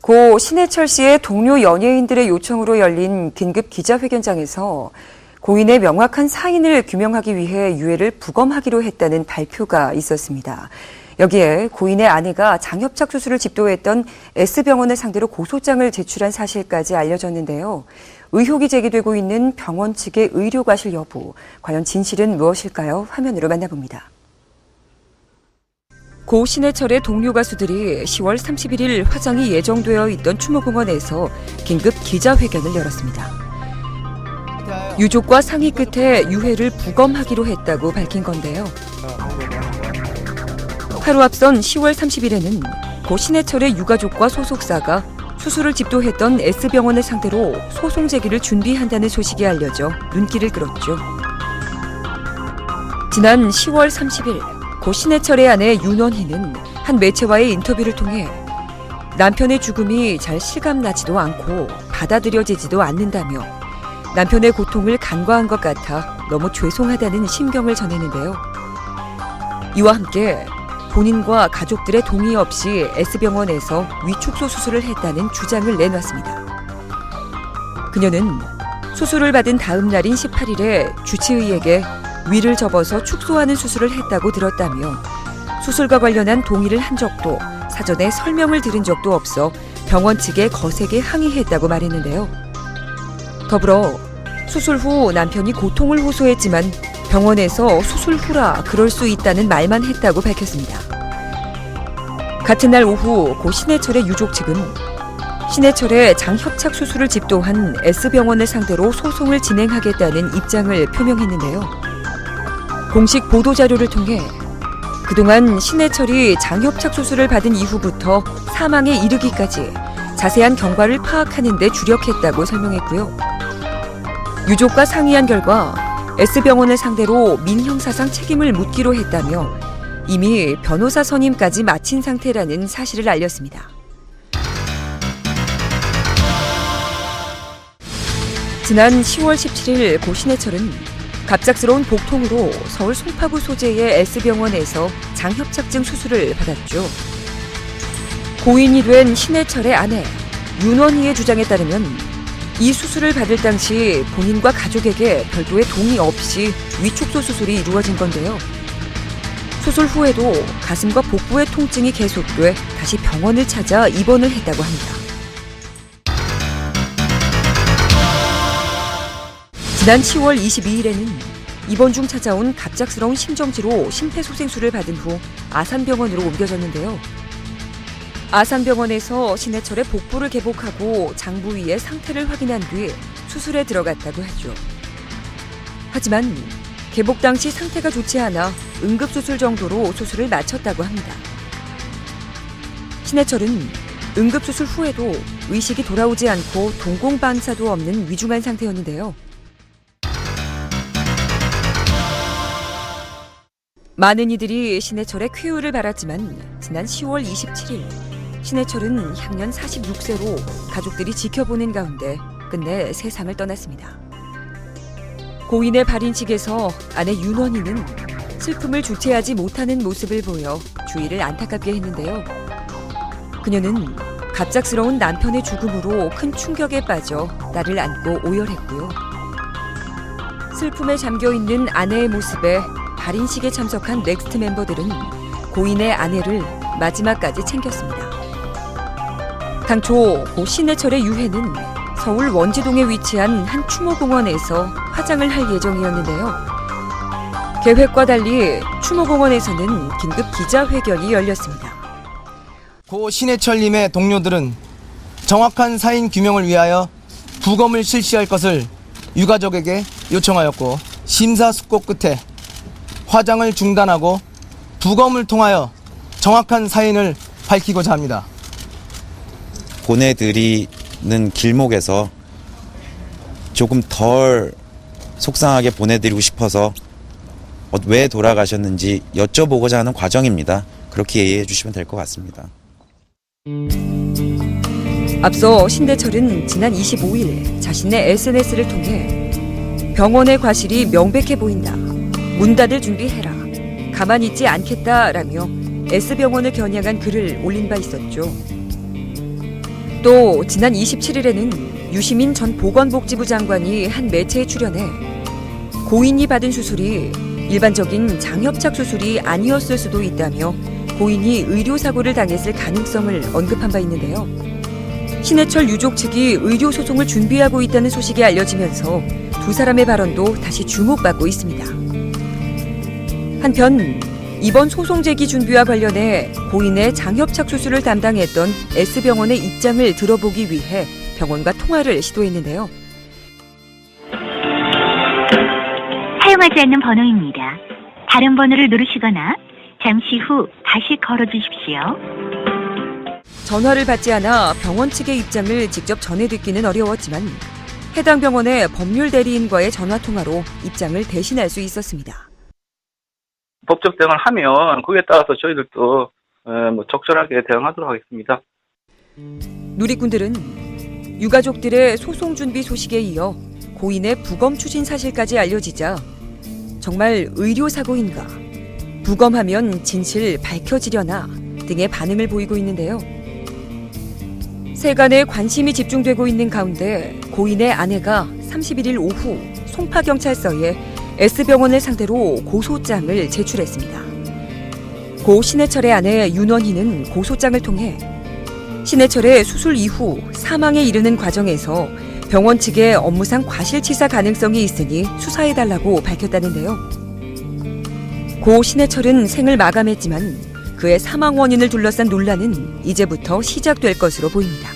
고 신해철 씨의 동료 연예인들의 요청으로 열린 긴급 기자회견장에서 고인의 명확한 사인을 규명하기 위해 유해를 부검하기로 했다는 발표가 있었습니다. 여기에 고인의 아내가 장협착 수술을 집도했던 S병원을 상대로 고소장을 제출한 사실까지 알려졌는데요. 의혹이 제기되고 있는 병원 측의 의료 과실 여부, 과연 진실은 무엇일까요? 화면으로 만나봅니다. 고 신해철의 동료 가수들이 10월 31일 화장이 예정되어 있던 추모공원에서 긴급 기자회견을 열었습니다. 유족과 상의 끝에 유해를 부검하기로 했다고 밝힌 건데요. 하루 앞선 10월 30일에는 고 신해철의 유가족과 소속사가 수술을 집도했던 S병원을 상대로 소송 제기를 준비한다는 소식이 알려져 눈길을 끌었죠. 지난 10월 30일 고 신해철의 아내 윤원희는 한 매체와의 인터뷰를 통해 남편의 죽음이 잘 실감나지도 않고 받아들여지지도 않는다며 남편의 고통을 간과한 것 같아 너무 죄송하다는 심경을 전했는데요. 이와 함께 본인과 가족들의 동의 없이 S병원에서 위축소 수술을 했다는 주장을 내놨습니다. 그녀는 수술을 받은 다음 날인 18일에 주치의에게 위를 접어서 축소하는 수술을 했다고 들었다며 수술과 관련한 동의를 한 적도 사전에 설명을 들은 적도 없어 병원 측에 거세게 항의했다고 말했는데요. 더불어 수술 후 남편이 고통을 호소했지만 병원에서 수술 후라 그럴 수 있다는 말만 했다고 밝혔습니다. 같은 날 오후 고 신해철의 유족 측은 신해철의 장협착 수술을 집도한 S병원을 상대로 소송을 진행하겠다는 입장을 표명했는데요. 공식 보도자료를 통해 그동안 신해철이 장협착 수술을 받은 이후부터 사망에 이르기까지 자세한 경과를 파악하는 데 주력했다고 설명했고요. 유족과 상의한 결과 S병원을 상대로 민형사상 책임을 묻기로 했다며 이미 변호사 선임까지 마친 상태라는 사실을 알렸습니다. 지난 10월 17일 고 신해철은 갑작스러운 복통으로 서울 송파구 소재의 S병원에서 장협착증 수술을 받았죠. 고인이 된 신해철의 아내 윤원희의 주장에 따르면 이 수술을 받을 당시 본인과 가족에게 별도의 동의 없이 위축소 수술이 이루어진 건데요. 수술 후에도 가슴과 복부의 통증이 계속돼 다시 병원을 찾아 입원을 했다고 합니다. 지난 10월 22일에는 입원 중 찾아온 갑작스러운 심정지로 심폐소생술을 받은 후 아산병원으로 옮겨졌는데요. 아산병원에서 신해철의 복부를 개복하고 장 부위의 상태를 확인한 뒤 수술에 들어갔다고 하죠. 하지만 개복 당시 상태가 좋지 않아 응급수술 정도로 수술을 마쳤다고 합니다. 신해철은 응급수술 후에도 의식이 돌아오지 않고 동공반사도 없는 위중한 상태였는데요. 많은 이들이 신해철의 쾌유를 바랐지만 지난 10월 27일 신해철은 향년 46세로 가족들이 지켜보는 가운데 끝내 세상을 떠났습니다. 고인의 발인식에서 아내 윤원희는 슬픔을 주체하지 못하는 모습을 보여 주위를 안타깝게 했는데요. 그녀는 갑작스러운 남편의 죽음으로 큰 충격에 빠져 딸을 안고 오열했고요. 슬픔에 잠겨있는 아내의 모습에 발인식에 참석한 넥스트 멤버들은 고인의 아내를 마지막까지 챙겼습니다. 당초 고 신해철의 유해는 서울 원지동에 위치한 한 추모공원에서 화장을 할 예정이었는데요. 계획과 달리 추모공원에서는 긴급 기자회견이 열렸습니다. 고 신해철님의 동료들은 정확한 사인 규명을 위하여 부검을 실시할 것을 유가족에게 요청하였고 심사숙고 끝에 화장을 중단하고 부검을 통하여 정확한 사인을 밝히고자 합니다. 보내드리는 길목에서 조금 덜 속상하게 보내드리고 싶어서 왜 돌아가셨는지 여쭤보고자 하는 과정입니다. 그렇게 이해해 주시면 될 것 같습니다. 앞서 신해철은 지난 25일 자신의 SNS를 통해 병원의 과실이 명백해 보인다. 문 닫을 준비해라. 가만히 있지 않겠다라며 S병원을 겨냥한 글을 올린 바 있었죠. 또 지난 27일에는 유시민 전 보건복지부 장관이 한 매체에 출연해 고인이 받은 수술이 일반적인 장협착 수술이 아니었을 수도 있다며 고인이 의료사고를 당했을 가능성을 언급한 바 있는데요. 신해철 유족 측이 의료소송을 준비하고 있다는 소식이 알려지면서 두 사람의 발언도 다시 주목받고 있습니다. 한편 이번 소송 제기 준비와 관련해 고인의 장협착 수술을 담당했던 S병원의 입장을 들어보기 위해 병원과 통화를 시도했는데요. 사용하지 않는 번호입니다. 다른 번호를 누르시거나 잠시 후 다시 걸어주십시오. 전화를 받지 않아 병원 측의 입장을 직접 전해 듣기는 어려웠지만 해당 병원의 법률 대리인과의 전화통화로 입장을 대신할 수 있었습니다. 법적 대응을 하면 그에 따라서 저희들도 적절하게 대응하도록 하겠습니다. 누리꾼들은 유가족들의 소송 준비 소식에 이어 고인의 부검 추진 사실까지 알려지자 정말 의료사고인가, 부검하면 진실 밝혀지려나 등의 반응을 보이고 있는데요. 세간에 관심이 집중되고 있는 가운데 고인의 아내가 31일 오후 송파경찰서에 S병원을 상대로 고소장을 제출했습니다. 고 신해철의 아내 윤원희는 고소장을 통해 신해철의 수술 이후 사망에 이르는 과정에서 병원 측의 업무상 과실치사 가능성이 있으니 수사해달라고 밝혔다는데요. 고 신해철은 생을 마감했지만 그의 사망 원인을 둘러싼 논란은 이제부터 시작될 것으로 보입니다.